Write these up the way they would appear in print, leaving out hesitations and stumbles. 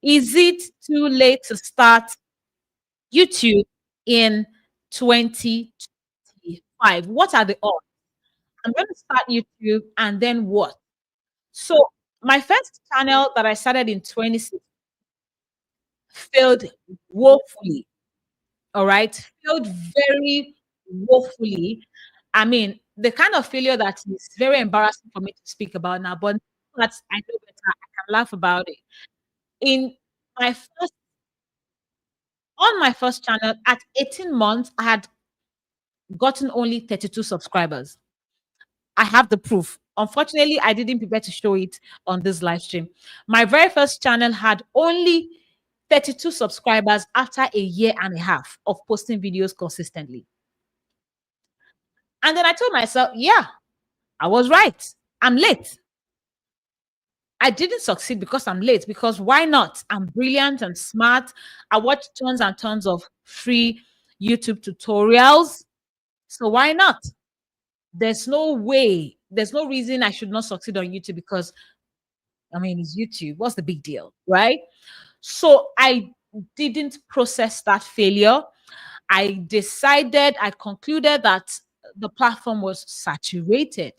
Is it too late to start YouTube in 2025? What are the odds? I'm going to start YouTube and then what? So my first channel that I started in 2016 failed woefully. All right, failed very woefully. I mean, the kind of failure that is very embarrassing for me to speak about now, but that's I know better. I can laugh about it. In my first on my first channel at 18 months, I had gotten only 32 subscribers. I have the proof. Unfortunately, I didn't prepare to show it on this live stream. My very first channel had only 32 subscribers after a year and a half of posting videos consistently. And then I told myself, yeah, I was right. I'm late. I didn't succeed because I'm late, because why not? I'm brilliant and smart. I watch tons and tons of free YouTube tutorials. So why not? There's no way, there's no reason I should not succeed on YouTube because, I mean, it's YouTube. What's the big deal, right? So I didn't process that failure. I concluded that the platform was saturated.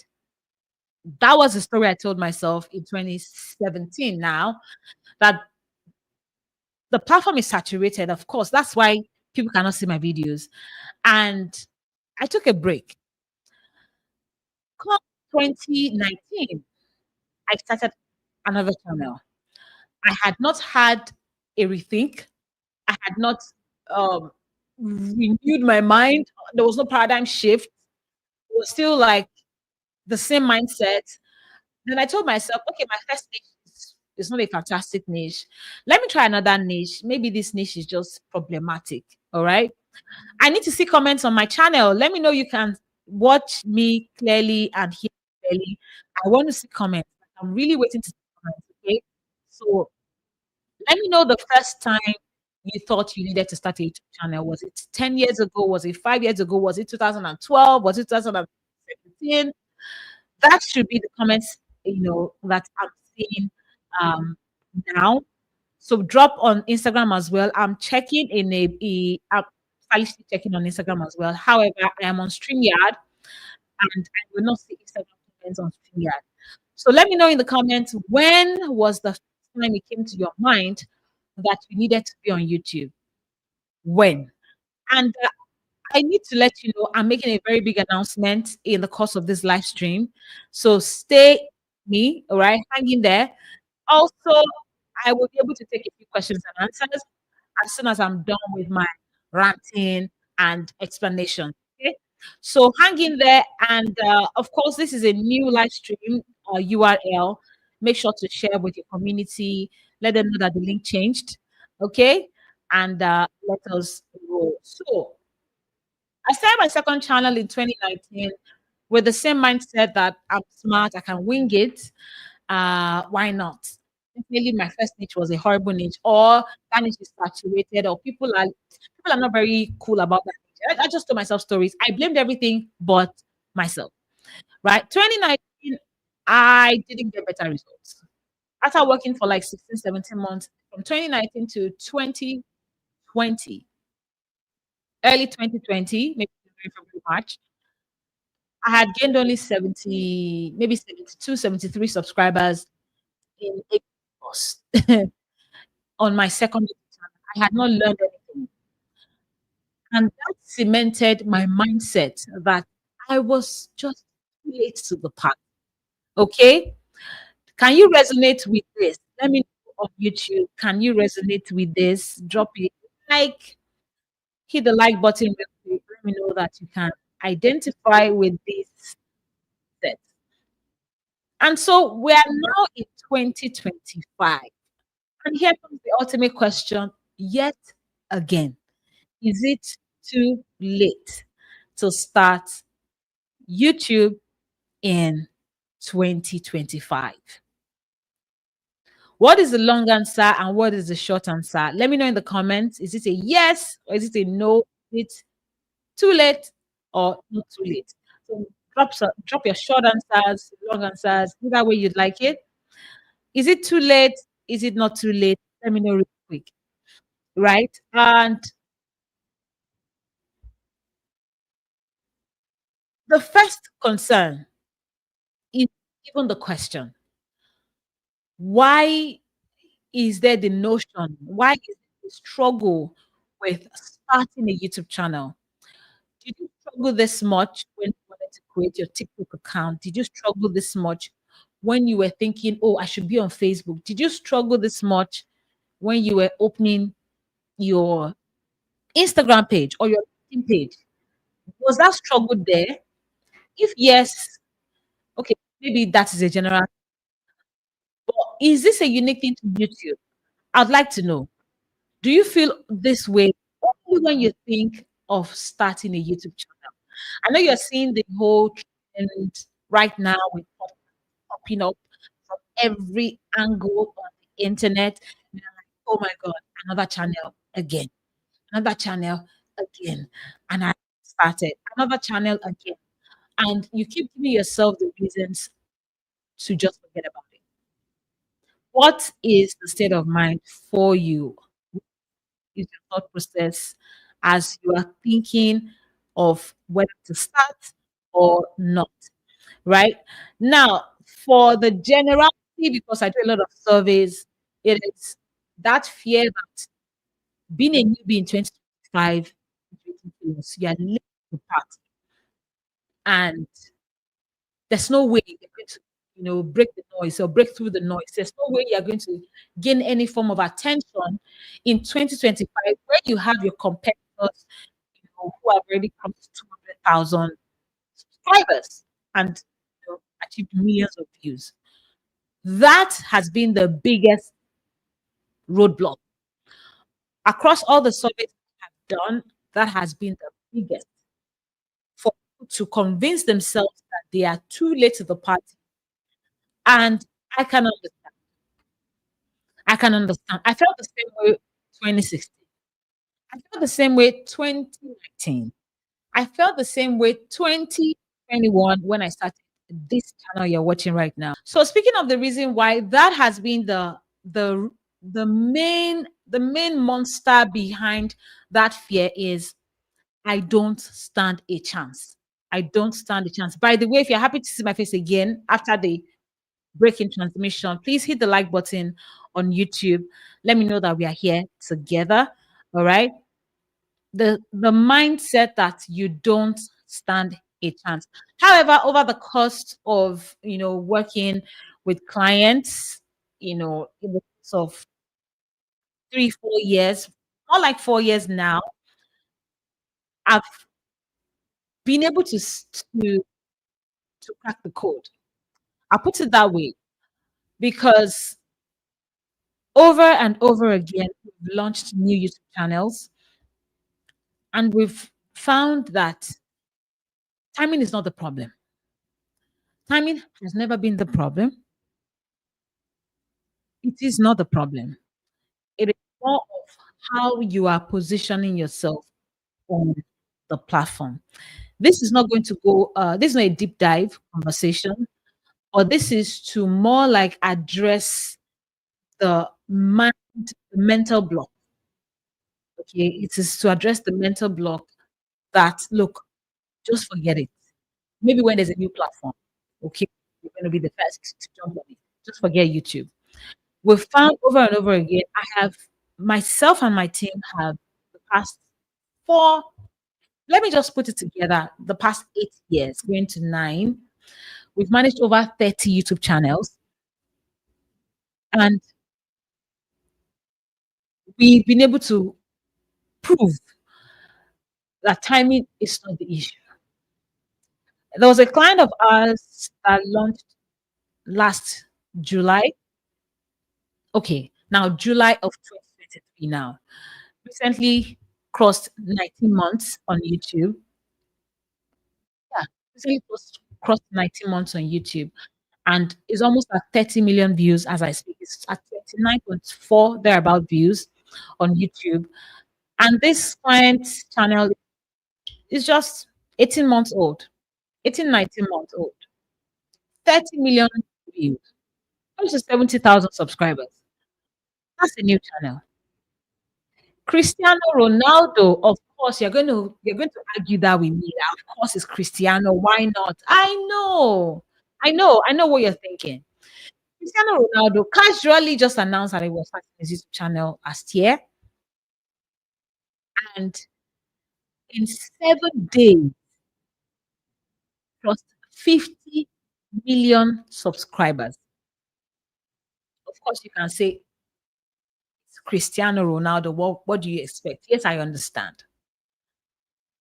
That was the story I told myself in 2017 now, that the platform is saturated. Of course, that's why people cannot see my videos. And I took a break. Come 2019, I started another channel. I had not had a rethink. I had not renewed my mind. There was no paradigm shift. It was still like the same mindset. Then I told myself, okay, my first niche is not a fantastic niche. Let me try another niche. Maybe this niche is just problematic. All right. I need to see comments on my channel. Let me know you can watch me clearly and hear me clearly. I want to see comments. I'm really waiting to see comments. Okay. So let me know the first time you thought you needed to start a YouTube channel. Was it 10 years ago? Was it 5 years ago? Was it 2012? Was it 2017? That should be the comments, that I'm seeing um, now. So drop on Instagram as well. I'm checking I'm silently checking on Instagram as well. However, I am on StreamYard and I will not see Instagram comments on StreamYard. So let me know in the comments, when was the first time it came to your mind that you needed to be on YouTube? When? And I need to let you know I'm making a very big announcement in the course of this live stream. So stay me, all right? Hang in there. Also, I will be able to take a few questions and answers as soon as I'm done with my ranting and explanation. Okay. So hang in there. And of course, this is a new live stream URL. Make sure to share with your community. Let them know that the link changed. Okay. And let us roll. So I started my second channel in 2019 with the same mindset that I'm smart, I can wing it. Why not? Definitely my first niche was a horrible niche, or that niche is saturated, or people are not very cool about that niche. I just told myself stories. I blamed everything but myself. Right? 2019, I didn't get better results. After working for like 16, 17 months from 2019 to 2020, early 2020, maybe February, March, I had gained only 70, maybe 72, 73 subscribers in 8 months on my second channel. I had not learned anything. And that cemented my mindset that I was just too late to the party. Okay. Can you resonate with this? Let me know on YouTube. Can you resonate with this? Drop it. Like, hit the like button real quick. Let me know that you can identify with this set. And so we are now in 2025. And here comes the ultimate question yet again. Is it too late to start YouTube in 2025? What is the long answer and what is the short answer? Let me know in the comments. Is it a yes or is it a no? Is it too late or not too late? So drop your short answers, long answers, either way you'd like it. Is it too late? Is it not too late? let me know real quick, right? And the first concern is even the question, why is there the notion? Why is there the struggle with starting a YouTube channel? Did you struggle this much when you wanted to create your TikTok account? Did you struggle this much when you were thinking, oh, I should be on Facebook? Did you struggle this much when you were opening your Instagram page or your LinkedIn page? Was that struggle there? If yes, okay, maybe that is a general. But is this a unique thing to YouTube? I'd like to know. Do you feel this way only when you think of starting a YouTube channel? I know you're seeing the whole trend right now with popping up from every angle on the internet. And you're like, oh my God, another channel again, another channel again. And I started another channel again. And you keep giving yourself the reasons to just forget about it. What is the state of mind for you? Is your thought process as you are thinking of whether to start or not? Right now, for the generality, because I do a lot of surveys, it is that fear that being a newbie in 2025 is ridiculous. You are late to the party, and there's no way you're going to, break the noise or break through the noise. There's no way you're going to gain any form of attention in 2025 where you have your competitors, who have already come to 200,000 subscribers and achieved millions of views. That has been the biggest roadblock across all the surveys I've done. That has been the biggest for people to convince themselves that they are too late to the party. And I can understand. I can understand. I felt the same way 2016. I felt the same way 2019. I felt the same way 2021 when I started this channel you're watching right now. So speaking of the reason why, that has been the the main monster behind that fear is I don't stand a chance. I don't stand a chance. By the way, if you're happy to see my face again after the breaking transmission, please hit the like button on YouTube. Let me know that we are here together. All right. The mindset that you don't stand a chance. However, over the course of working with clients, in the course of 3, 4 years, more like 4 years now, I've been able to crack the code. I'll put it that way because over and over again, we've launched new YouTube channels and we've found that timing is not the problem. Timing has never been the problem. It is not the problem. It is more of how you are positioning yourself on the platform. This is not going to go, this is not a deep dive conversation, or this is to more like address the mind, the mental block. Okay. It is to address the mental block that, look, just forget it. Maybe when there's a new platform, okay, you're going to be the first to jump on it. Just forget YouTube. We've found over and over again, I have myself and my team have the past four, let me just put it together, the past 8 years, going to 9, we've managed over 30 YouTube channels. And we've been able to prove that timing is not the issue. There was a client of ours that launched last July. Okay, now July of 2023 now. Recently crossed 19 months on YouTube. Yeah, recently crossed 19 months on YouTube and is almost at 30 million views as I speak. It's at 29.4 thereabout views on YouTube. And this client's channel is just 18 months old, 18, 19 months old, 30 million views, close to 70,000 subscribers. That's a new channel. Cristiano Ronaldo, of course, you're going to argue that with me. That of course, it's Cristiano. Why not? I know what you're thinking. Cristiano Ronaldo casually just announced that he was starting his YouTube channel last year, and in 7 days, crossed 50 million subscribers. Of course, you can say it's Cristiano Ronaldo. What do you expect? Yes, I understand.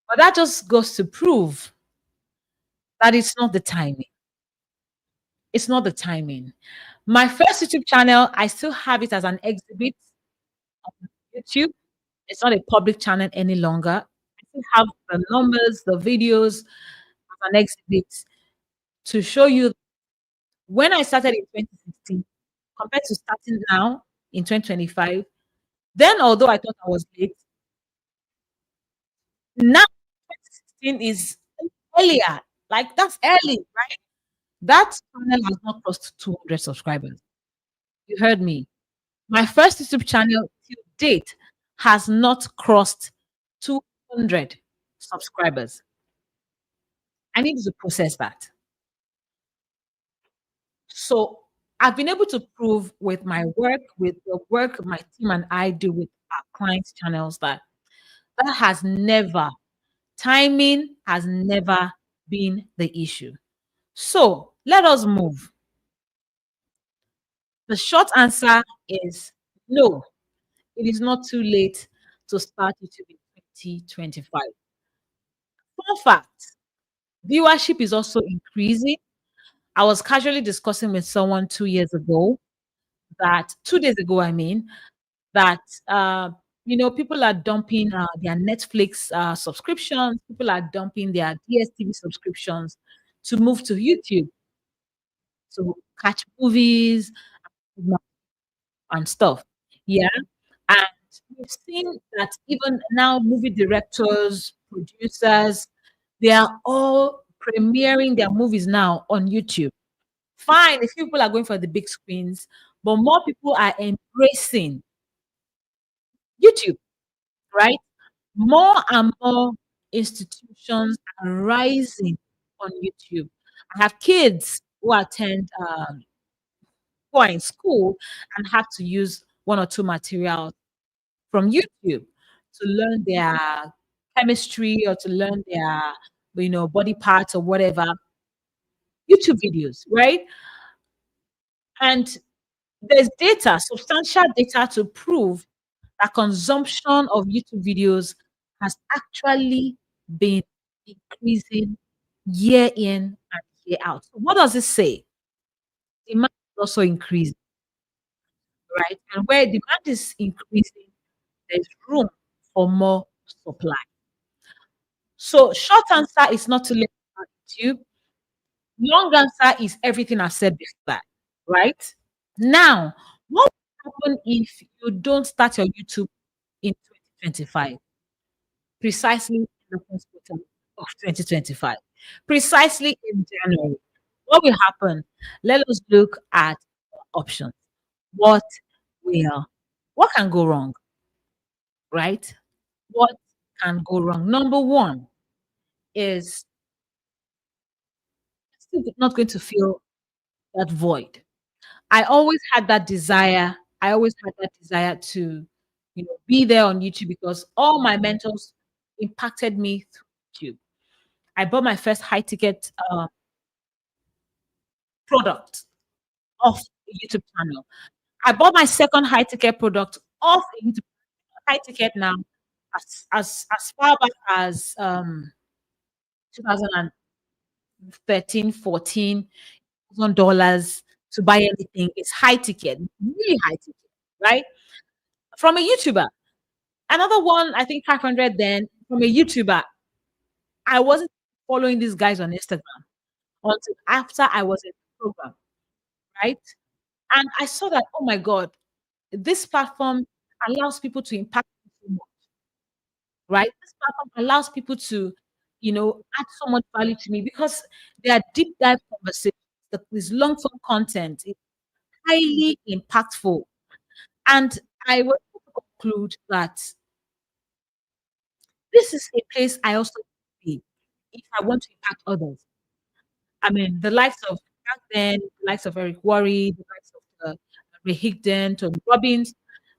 But that just goes to prove that it's not the timing. It's not the timing. My first YouTube channel, I still have it as an exhibit on YouTube. It's not a public channel any longer. I still have the numbers, the videos as an exhibit to show you when I started in 2016 compared to starting now in 2025. Then, although I thought I was late, now 2016 is earlier. Like that's early, right? That channel has not crossed 200 subscribers. You heard me. My first YouTube channel to date has not crossed 200 subscribers. I need to process that. So I've been able to prove with my work, with the work my team and I do with our clients' channels that has never, timing has never been the issue. So let us move. The short answer is no, it is not too late to start YouTube in 2025. Fun fact, viewership is also increasing. I was casually discussing with someone 2 years ago that 2 days ago, I mean, that people are dumping their Netflix subscriptions, people are dumping their DSTV subscriptions to move to YouTube to catch movies and stuff. Yeah. And we've seen that even now, movie directors, producers, they are all premiering their movies now on YouTube. Fine, if people are going for the big screens, but more people are embracing YouTube, right? More and more institutions are rising on YouTube. I have kids who are in school and have to use one or two materials from YouTube to learn their chemistry or to learn their body parts or whatever. YouTube videos, right? And there's data, substantial data to prove that consumption of YouTube videos has actually been increasing year in and year out. So what does it say? Demand is also increasing, right? And where demand is increasing, there's room for more supply. So short answer is not to let YouTube. Long answer is everything I've said before that, right? Now, what will happen if you don't start your YouTube in 2025? Precisely in the first quarter of 2025. Precisely in January. What will happen? Let us look at options. What will what can go wrong, right? What can go wrong? Number one is still not going to fill that void. I always had that desire. I always had that desire to, be there on YouTube because all my mentors impacted me through YouTube. I bought my first high ticket product off a YouTube channel. I bought my second high ticket product off a YouTube high ticket now as far back as 2013, 14 $1,000 to buy anything. It's high ticket, really high ticket, right? From a YouTuber. Another one, I think 500 then from a YouTuber. I wasn't following these guys on Instagram until after I was in the program, right? And I saw that, oh my God, this platform allows people to impact so much, right? This platform allows people to, add so much value to me because they are deep dive conversations. This long form content is highly impactful. And I was able to conclude that this is a place I also want to be if I want to impact others. I mean, the likes of back then, the likes of Eric Worre, the likes of Ray Higdon, Tony Robbins,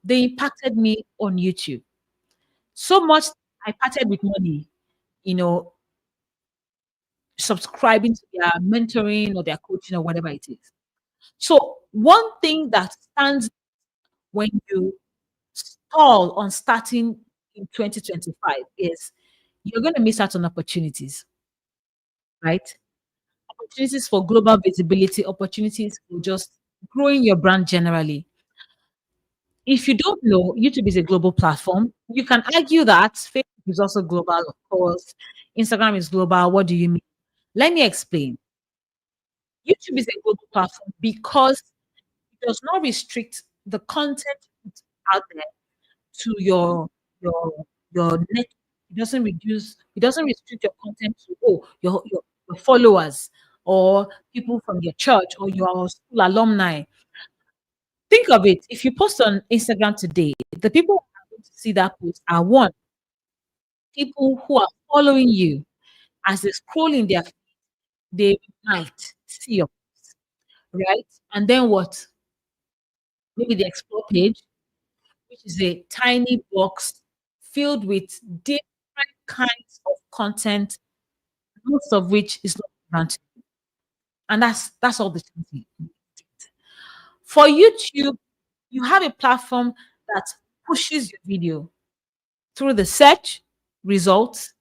they impacted me on YouTube so much. I parted with money, you know, subscribing to their mentoring or their coaching or whatever it is. So one thing that stands when you stall on starting in 2025 is you're going to miss out on opportunities, right? Opportunities for global visibility, opportunities for just growing your brand generally. If you don't know, YouTube is a global platform. You can argue that Facebook is also global, of course. Instagram is global. What do you mean? Let me explain. YouTube is a global platform because it does not restrict the content out there to your your net. It doesn't restrict your content to your followers or people from your church or your school alumni. Think of it. If you post on Instagram today, the people who are going to see that post are one, people who are following you. As they scroll in their feed, they might see your post, right? And then what? Maybe the explore page, which is a tiny box filled with different kinds of content, most of which is not relevant. And that's all the thing. For YouTube, you have a platform that pushes your video through the search results,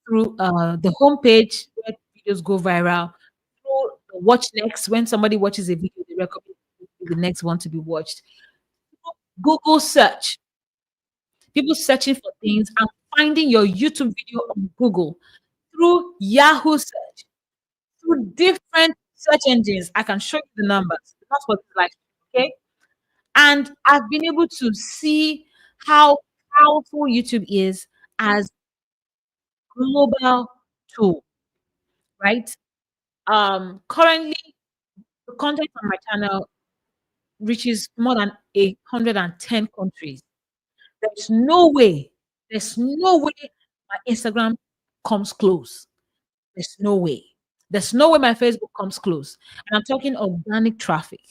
through the homepage where videos go viral, through the watch next when somebody watches a video, they recommend the next one to be watched. Google search, people searching for things and finding your YouTube video on Google through Yahoo search, through different search engines. I can show you the numbers. That's what it's like. Okay. And I've been able to see how powerful YouTube is as global tool, right? Currently the content on my channel reaches more than 110 countries. There's no way, there's no way my Instagram comes close. There's no way. There's no way my Facebook comes close. And I'm talking organic traffic.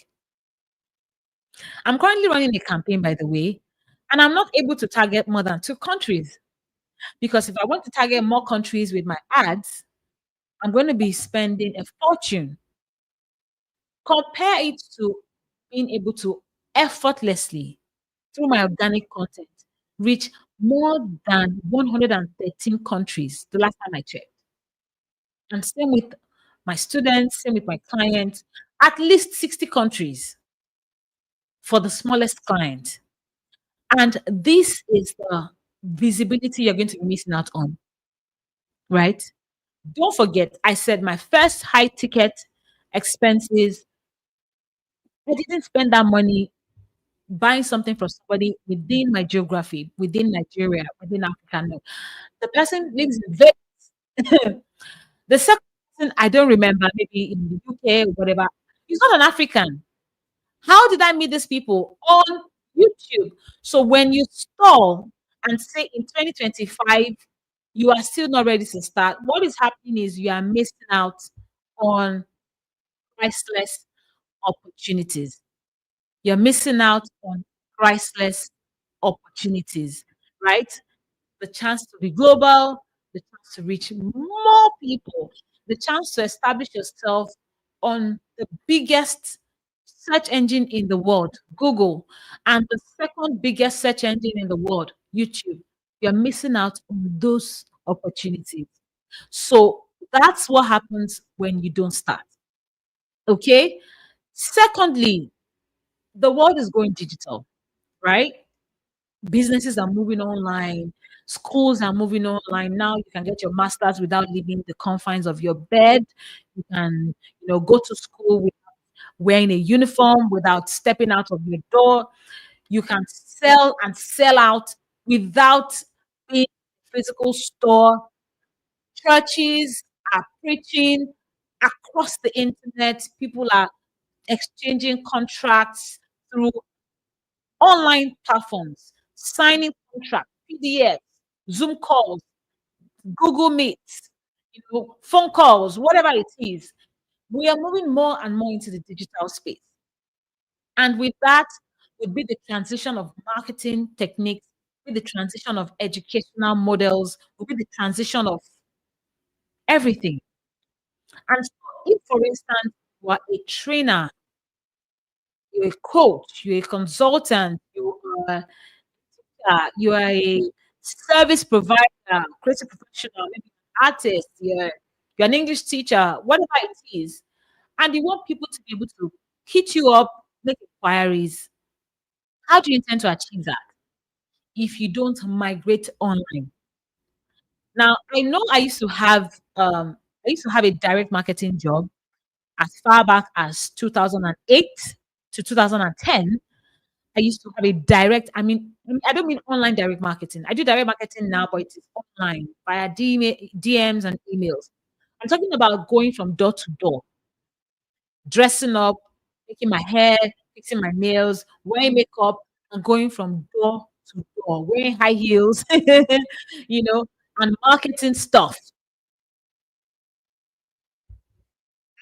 I'm currently running a campaign, by the way, and I'm not able to target more than 2 countries because if I want to target more countries with my ads, I'm going to be spending a fortune. Compare it to being able to effortlessly, through my organic content, reach more than 113 countries the last time I checked. And same with my students, same with my clients, at least 60 countries for the smallest client. And this is the visibility you're going to be missing out on, right? Don't forget, I said my first high ticket expenses, I didn't spend that money buying something from somebody within my geography, within Nigeria, within Africa. No. The person lives in Vegas. The second person, I don't remember, maybe in the UK or whatever. He's not an African. How did I meet these people? On YouTube. So when you stall and say in 2025, you are still not ready to start, what is happening is you are missing out on priceless opportunities. You're missing out on priceless opportunities, right? The chance to be global, the chance to reach more people, the chance to establish yourself on the biggest search engine in the world, Google, and the second biggest search engine in the world, YouTube. You're missing out on those opportunities. So that's what happens when you don't start. Okay. Secondly, the world is going digital, right? Businesses are moving online, schools are moving online. Now you can get your masters without leaving the confines of your bed. You can, go to school without wearing a uniform, without stepping out of your door. You can sell and sell out without being in a physical store. Churches are preaching across the internet. People are exchanging contracts through online platforms, signing contracts, PDFs, Zoom calls, Google Meets, phone calls, whatever it is. We are moving more and more into the digital space. And with that would be the transition of marketing techniques, with the transition of educational models, would be the transition of everything. And so if, for instance, you are a trainer, you're a coach, you're a consultant, you are a service provider, creative professional, maybe an artist, you're an English teacher, whatever it is, and you want people to be able to hit you up, make inquiries. How do you intend to achieve that if you don't migrate online? Now, I know I used to have a direct marketing job as far back as 2008 to 2010. I used to have a direct, I don't mean online direct marketing. I do direct marketing now, but it is online via DMs and emails. I'm talking about going from door to door, dressing up, making my hair, fixing my nails, wearing makeup, and going from door to door, wearing high heels, you know, and marketing stuff.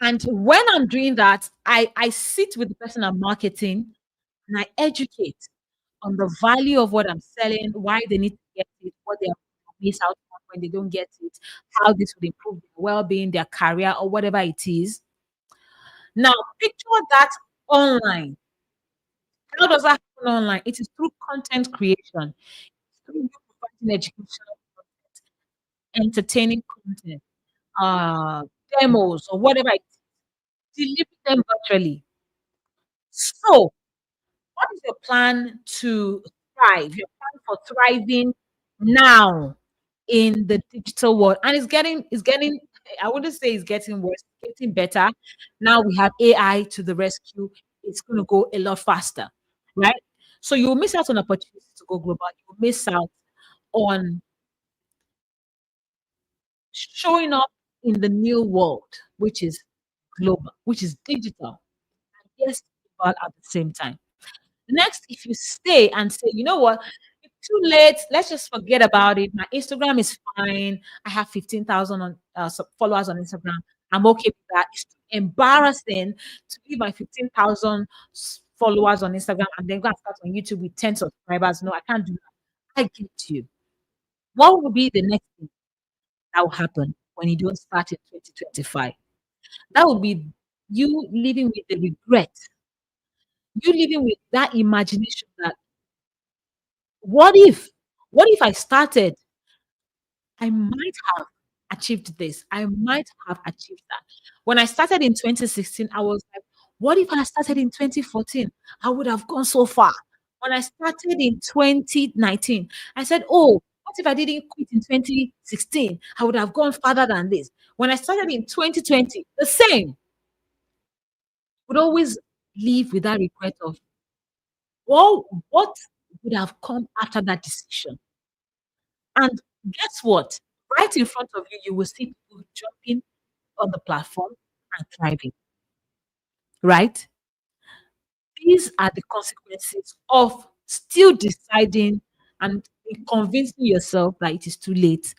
And when I'm doing that, I sit with the person I'm marketing and I educate on the value of what I'm selling, why they need to get it, what they miss out on when they don't get it, how this would improve their well-being, their career, or whatever it is. Now, picture that online. How does that happen online? It is through content creation, through you providing educational, entertaining content, uh, demos, or whatever it is, deliver them virtually. So, what is your plan to thrive? Your plan for thriving now in the digital world? And it's getting, I wouldn't say it's getting worse, it's getting better. Now we have AI to the rescue. It's going to go a lot faster, right? So you'll miss out on opportunities to go global. You'll miss out on showing up in the new world, which is global, which is digital. And yes, global at the same time. Next, if you stay and say, you know what, it's too late, let's just forget about it. My Instagram is fine. I have 15,000 on followers on Instagram. I'm okay with that. It's too embarrassing to leave my 15,000 followers on Instagram and then go and start on YouTube with 10 subscribers. No, I can't do that. I get you. What will be the next thing that will happen when you don't start in 2025? That will be you living with the regret, you living with that imagination that what if? What if I started? I might have achieved this. I might have achieved that. When I started in 2016, I was like, what if I started in 2014? I would have gone so far. When I started in 2019, I said, oh, what if I didn't quit in 2016? I would have gone farther than this. When I started in 2020, the same. Would always live with that regret of, well, what would have come after that decision? And guess what? Right in front of you, you will see people jumping on the platform and thriving, right? These are the consequences of still deciding and convincing yourself that it is too late to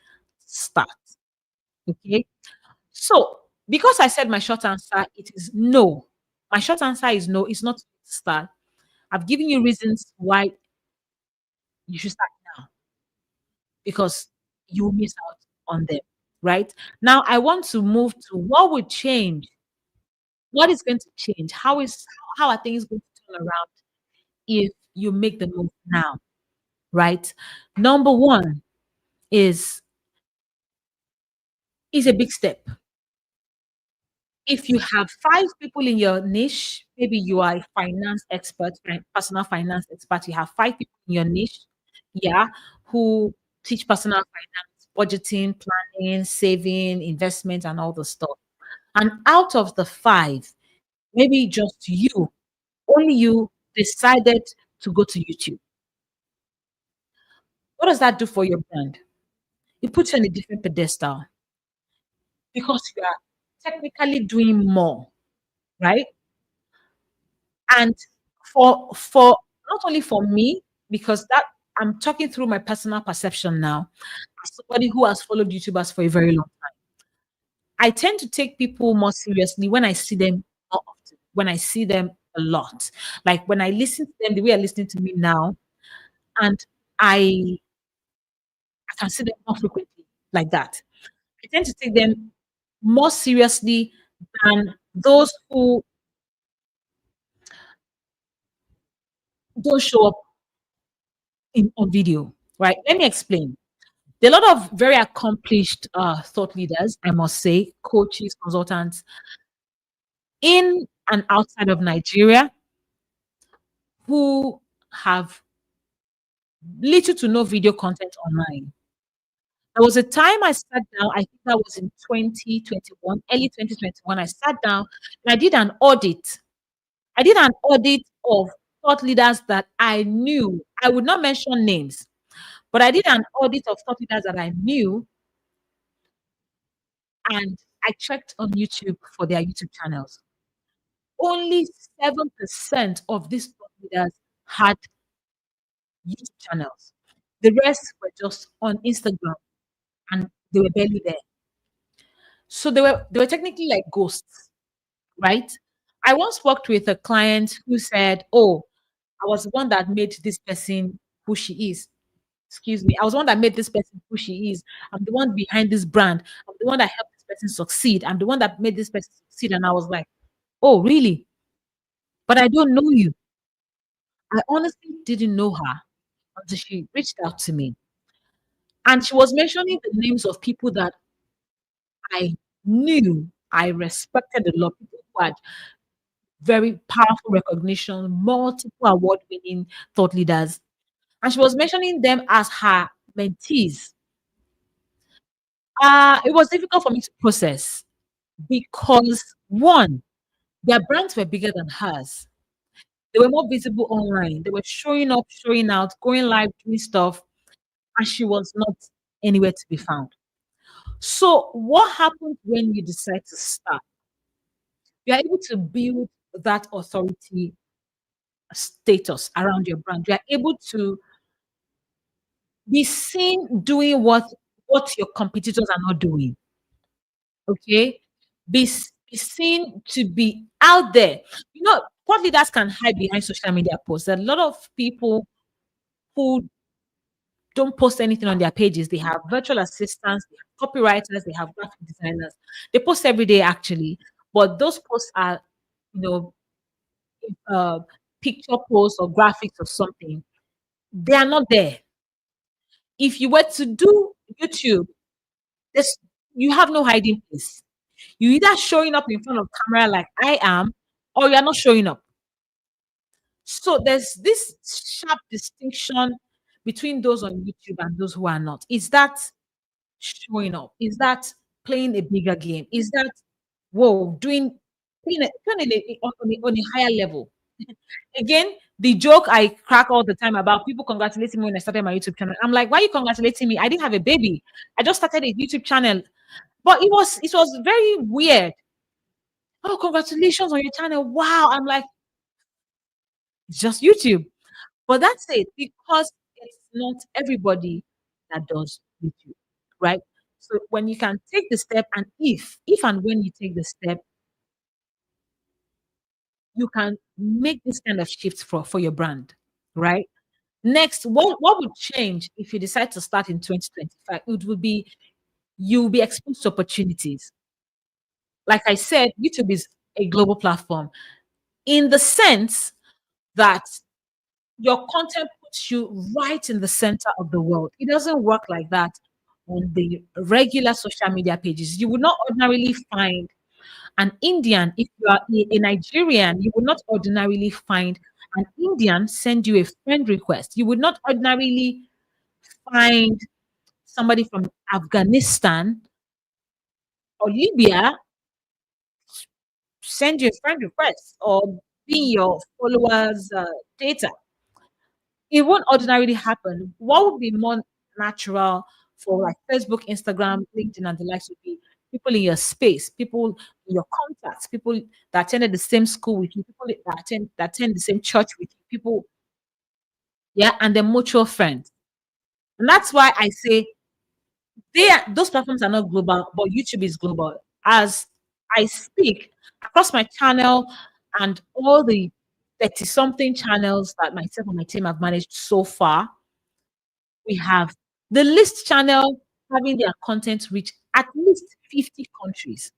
start. Okay. So, because I said my short answer, it is no. My short answer is no, it's not to start. I've given you reasons why you should start now because you will miss out on them, right? Now, I want to move to what would change. What is going to change? How are things going to turn around if you make the move now, right? Number one is is a big step. If you have five people in your niche, maybe you are a finance expert, personal finance expert, you have five people in your niche, yeah, who teach personal finance, budgeting, planning, saving, investment, and all the stuff. And out of the five, maybe just you, only you decided to go to YouTube. What does that do for your brand? It puts you on a different pedestal because you are technically doing more, right? And for not only for me, because that I'm talking through my personal perception now, as somebody who has followed YouTubers for a very long time. I tend to take people more seriously when I see them more often, when I see them a lot. Like when I listen to them the way they're listening to me now, and I I can see them more frequently like that. I tend to take them more seriously than those who don't show up on video, right? Let me explain. There are a lot of very accomplished thought leaders, I must say, coaches, consultants in and outside of Nigeria who have little to no video content online. There was a time I sat down, I think that was in 2021, early 2021. I sat down and I did an audit. I did an audit of thought leaders that I knew. I would not mention names, but I did an audit of thought leaders that I knew, and I checked on YouTube for their YouTube channels. Only 7% of these thought leaders had YouTube channels. The rest were just on Instagram and they were barely there. So they were technically like ghosts, right? I once worked with a client who said, "Oh, I was the one that made this person who she is." Excuse me. I was the one that made this person who she is. I'm the one behind this brand. I'm the one that helped this person succeed. I'm the one that made this person succeed. And I was like, "Oh, really? But I don't know you." I honestly didn't know her until she reached out to me. And she was mentioning the names of people that I knew, I respected a lot, people who had very powerful recognition, multiple award winning thought leaders. And she was mentioning them as her mentees. It was difficult for me to process because, one, their brands were bigger than hers. They were more visible online. They were showing up, showing out, going live, doing stuff, and she was not anywhere to be found. So, what happens when you decide to start? You're able to build that authority status around your brand. You're able to be seen doing what your competitors are not doing. Okay, be seen to be out there. You know, thought leaders can hide behind social media posts. There are a lot of people who don't post anything on their pages. They have virtual assistants, they have copywriters, they have graphic designers. They post every day actually, but those posts are, you know, uh, picture posts or graphics or something. They are not there. If you were to do YouTube, this you have no hiding place. You either showing up in front of camera like I am, or you're not showing up. So there's this sharp distinction between those on YouTube and those who are not. Is that showing up? Is that playing a bigger game? Is that whoa doing on a higher level? Again, the joke I crack all the time about people congratulating me when I started my YouTube channel. I'm like, why are you congratulating me? I didn't have a baby. I just started a YouTube channel. But it was very weird. Oh, congratulations on your channel. Wow. I'm like, it's just YouTube. But that's it, because it's not everybody that does YouTube, right? So when you can take the step, and if and when you take the step, you can make this kind of shift for your brand, right? Next, what would change if you decide to start in 2025? It would be you'll be exposed to opportunities. Like I said, YouTube is a global platform in the sense that your content puts you right in the center of the world. It doesn't work like that on the regular social media pages. You would not ordinarily find an Indian, if you are a Nigerian, you would not ordinarily find an Indian send you a friend request. You would not ordinarily find somebody from Afghanistan or Libya send you a friend request or be your followers' data. It won't ordinarily happen. What would be more natural for like Facebook, Instagram, LinkedIn, and the likes would be people in your space, people in your contacts, people that attended the same school with you, people that attend the same church with you, people. yeah, and they're mutual friends. And that's why I say those platforms are not global, but YouTube is global. As I speak across my channel and all the 30 something channels that myself and my team have managed so far, we have the list channel having their content reach at least 50 countries.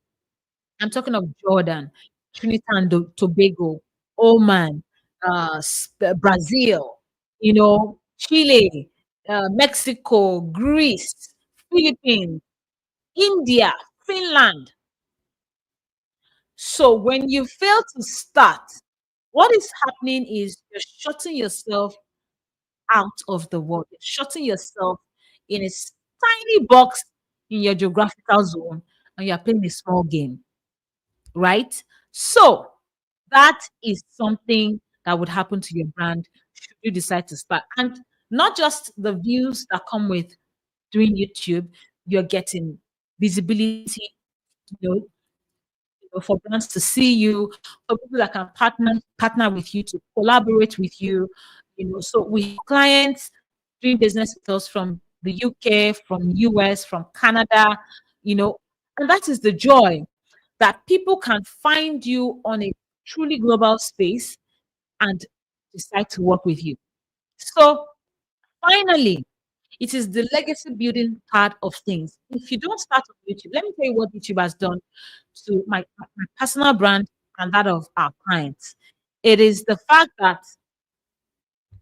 I'm talking of Jordan, Trinidad and Tobago, Oman, Brazil, Chile, Mexico, Greece, Philippines, India, Finland. So when you fail to start, what is happening is you're shutting yourself out of the world. You're shutting yourself in a tiny box in your geographical zone and you're playing a small game, right? So that is something that would happen to your brand should you decide to start. And not just the views that come with doing YouTube, you're getting visibility, you know, for brands to see you, for people that can partner with you, to collaborate with you. So we have clients doing business with us from the UK, from US, from Canada, and that is the joy that people can find you on a truly global space and decide to work with you. So finally, it is the legacy building part of things. If you don't start on YouTube, let me tell you what YouTube has done to my personal brand and that of our clients. It is the fact that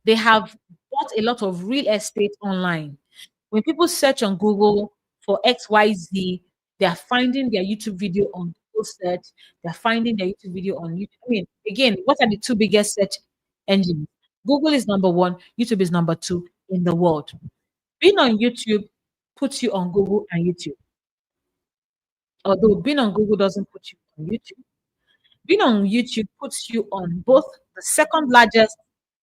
they have bought a lot of real estate online. When people search on Google for XYZ, they are finding their YouTube video on Google search. They're finding their YouTube video on YouTube. I mean, again, what are the two biggest search engines? Google is number one, YouTube is number two in the world. Being on YouTube puts you on Google and YouTube. Although being on Google doesn't put you on YouTube. Being on YouTube puts you on both the second largest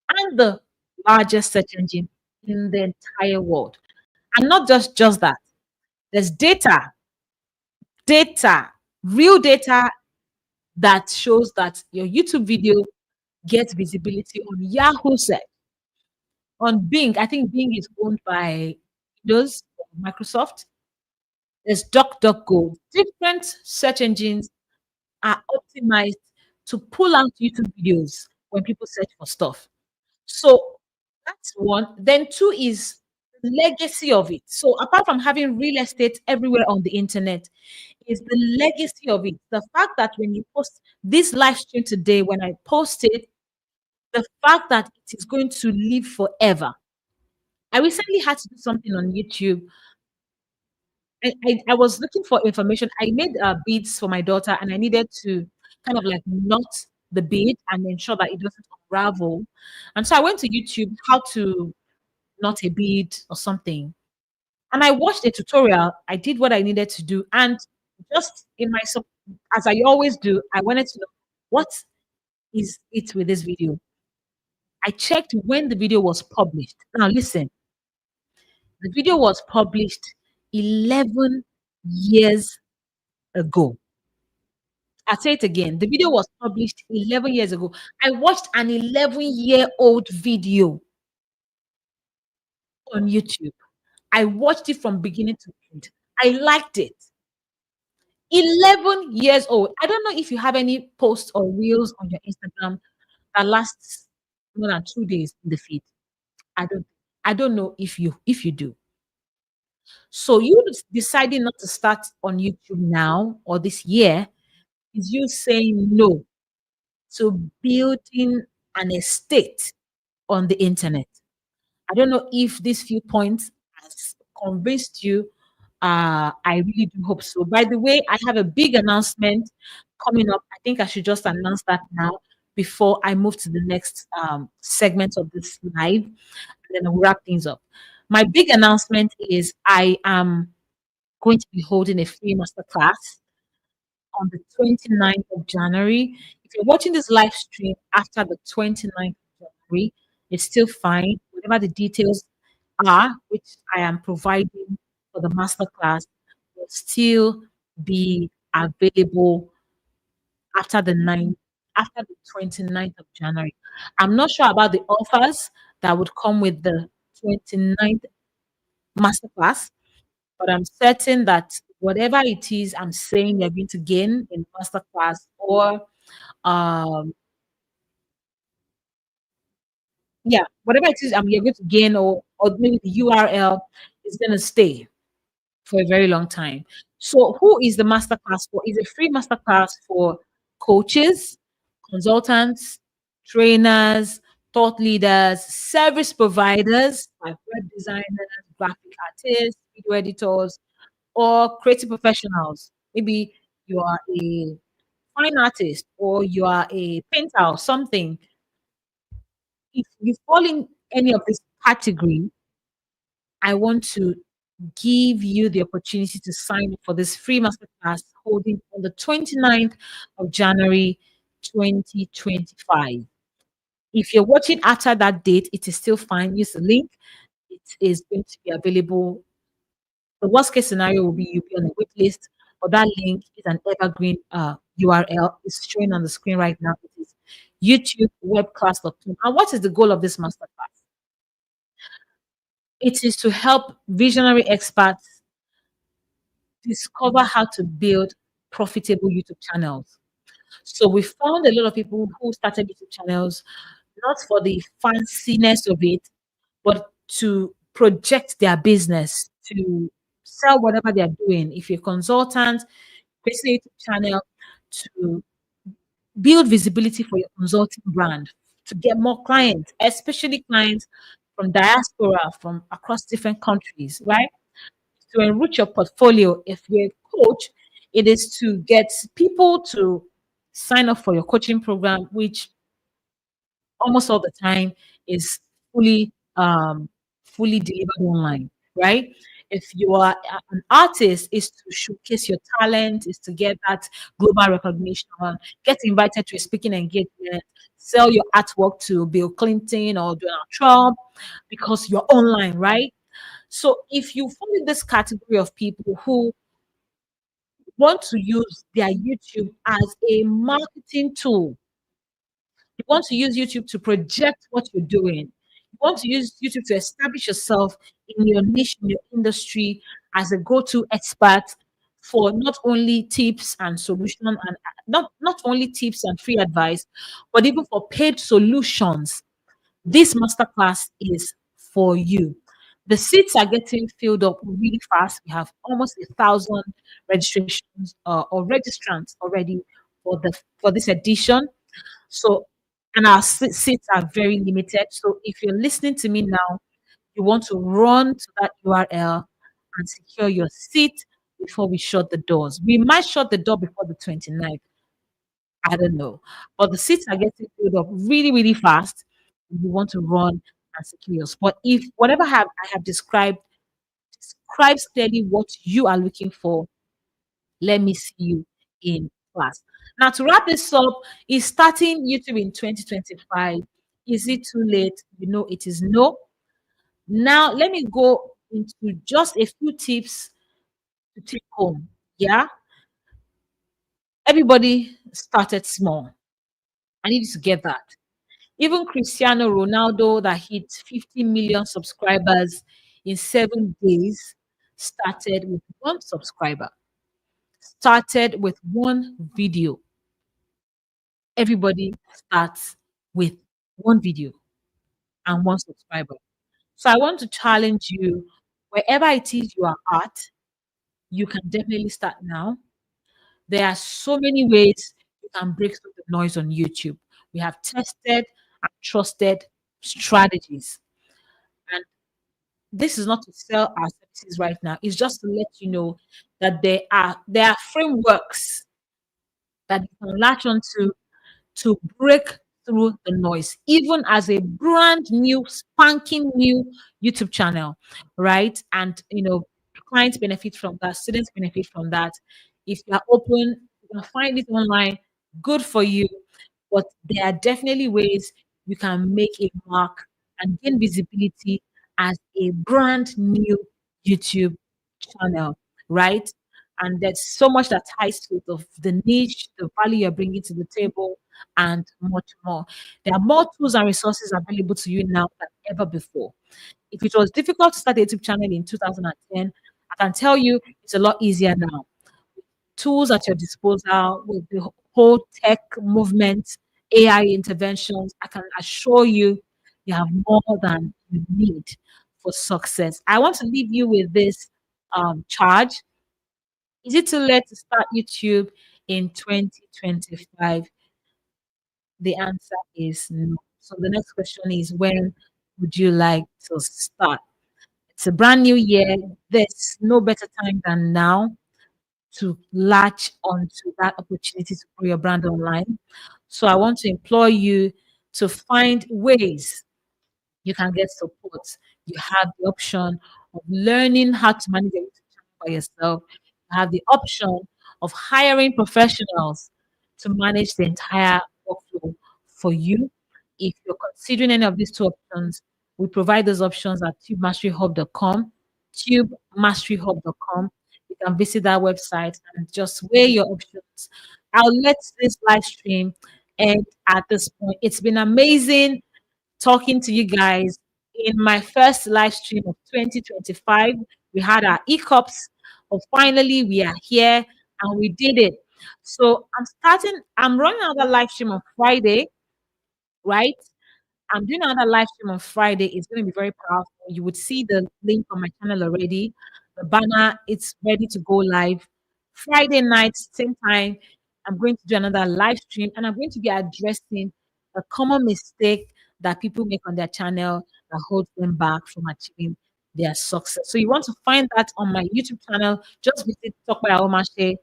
and the largest search engine in the entire world. And not just that. There's data, real data that shows that your YouTube video gets visibility on Yahoo search, on Bing. I think Bing is owned by those Microsoft. There's DuckDuckGo. Different search engines are optimized to pull out YouTube videos when people search for stuff. So that's one. Then two is the legacy of it. So apart from having real estate everywhere on the internet, is the legacy of it. The fact that when you post this live stream today, when I post it, the fact that it is going to live forever. I recently had to do something on YouTube. I was looking for information. I made beads for my daughter, and I needed to kind of like knot the bead and ensure that it doesn't unravel. And so I went to YouTube how to knot a bead or something. And I watched a tutorial. I did what I needed to do. And just as I always do, I wanted to know what is it with this video. I checked when the video was published. Now, listen, the video was published 11 years ago. I'll say it again. The video was published 11 years ago. I watched an 11-year-old video on YouTube. I watched it from beginning to end. I liked it. 11 years old. I don't know if you have any posts or reels on your Instagram that lasts more than 2 days in the feed. I don't. I don't know if you do. So you deciding not to start on YouTube now or this year is you saying no to building an estate on the internet. I don't know if these few points has convinced you. I really do hope so. By the way, I have a big announcement coming up. I think I should just announce that now before I move to the next segment of this live, and then I'll wrap things up. My big announcement is I am going to be holding a free masterclass on the 29th of January. If you're watching this live stream after the 29th of January, it's still fine. Whatever the details are, which I am providing for the masterclass, will still be available after the 29th of January. I'm not sure about the offers that would come with the 29th masterclass. But I'm certain that whatever it is I'm saying you're going to gain in masterclass, or um yeah, whatever it is you're going to gain, or maybe the URL is going to stay for a very long time. So, who is the masterclass for? It's a free masterclass for coaches, consultants, trainers, thought leaders, service providers, like web designers, graphic artists, video editors, or creative professionals. Maybe you are a fine artist or you are a painter or something. If you fall in any of this category, I want to give you the opportunity to sign up for this free masterclass holding on the 29th of January 2025. If you're watching after that date, it is still fine. Use the link. It is going to be available. The worst case scenario will be you'll be on a wait list, but that link is an evergreen URL. It's showing on the screen right now. It is youtubewebclass.com. And what is the goal of this masterclass? It is to help visionary experts discover how to build profitable YouTube channels. So we found a lot of people who started YouTube channels not for the fanciness of it, but to project their business, to sell whatever they're doing. If you're a consultant, create a YouTube channel to build visibility for your consulting brand, to get more clients, especially clients from diaspora, from across different countries, right? To enrich your portfolio. If you're a coach, it is to get people to sign up for your coaching program, which almost all the time is fully fully delivered online, right? If you are an artist, is to showcase your talent, is to get that global recognition, get invited to a speaking engagement, sell your artwork to Bill Clinton or Donald Trump because you're online, right? So if you fall in this category of people who want to use their YouTube as a marketing tool, you want to use YouTube to project what you're doing. You want to use YouTube to establish yourself in your niche, in your industry, as a go-to expert for not only tips and solution, and not only tips and free advice, but even for paid solutions. This masterclass is for you. The seats are getting filled up really fast. We have almost 1,000 registrations or registrants already for this edition. So, and our seats are very limited. So, if you're listening to me now, you want to run to that URL and secure your seat before we shut the doors. We might shut the door before the 29th. I don't know. But the seats are getting filled up really, really fast. You want to run and secure your spot. If whatever I have described describes clearly what you are looking for, let me see you in class. Now, to wrap this up, is starting YouTube in 2025. Is it too late? You know, it is no. Now, let me go into just a few tips to take home. Yeah, everybody started small. I need you to get that. Even Cristiano Ronaldo, that hit 50 million subscribers in 7 days, started with one subscriber, started with one video. Everybody starts with one video and one subscriber. So I want to challenge you, wherever it is you are at, you can definitely start now. There are so many ways you can break through the noise on YouTube. We have tested and trusted strategies. And this is not to sell our services right now. It's just to let you know that there are frameworks that you can latch onto to break through the noise, even as a brand new, spanking new YouTube channel, right? And clients benefit from that, students benefit from that. If you are open, you can find it online. Good for you. But there are definitely ways you can make a mark and gain visibility as a brand new YouTube channel, right? And there's so much that ties to it of the niche, the value you're bringing to the table, and much more. There are more tools and resources available to you now than ever before. If it was difficult to start a YouTube channel in 2010, I can tell you it's a lot easier now. Tools at your disposal with the whole tech movement, AI interventions, I can assure you you have more than you need for success. I want to leave you with this charge. Is it too late to start YouTube in 2025? The answer is no. So the next question is, when would you like to start? It's a brand new year. There's no better time than now to latch onto that opportunity to grow your brand online. So I want to implore you to find ways you can get support. You have the option of learning how to manage your YouTube channel by yourself. You have the option of hiring professionals to manage the entire workflow for you. If you're considering any of these two options, we provide those options at tubemasteryhub.com. Tubemasteryhub.com. You can visit that website and just weigh your options. I'll let this live stream end at this point. It's been amazing talking to you guys in my first live stream of 2025. We had our ECOPs, but finally we are here and we did it. So I'm running another live stream on Friday, right? I'm doing another live stream on Friday. It's going to be very powerful. You would see the link on my channel already. The banner, it's ready to go live. Friday night, same time, I'm going to do another live stream and I'm going to be addressing a common mistake that people make on their channel that holds them back from achieving their success. So you want to find that on my YouTube channel, just visit Tope Aghomatse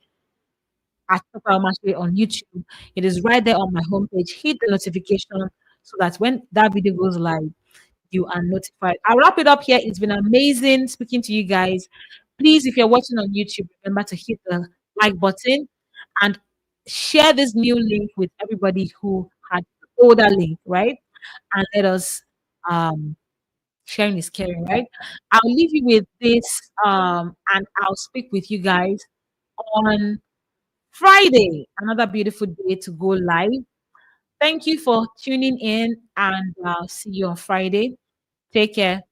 at Tope Aghomatse on YouTube. It is right there on my homepage. Hit the notification so that when that video goes live, you are notified. I'll wrap it up here. It's been amazing speaking to you guys. Please, if you're watching on YouTube, remember to hit the like button and share this new link with everybody who had the older link, right? And let us sharing is caring, right? I'll leave you with this and I'll speak with you guys on Friday, another beautiful day to go live. Thank you for tuning in and see you on Friday. Take care.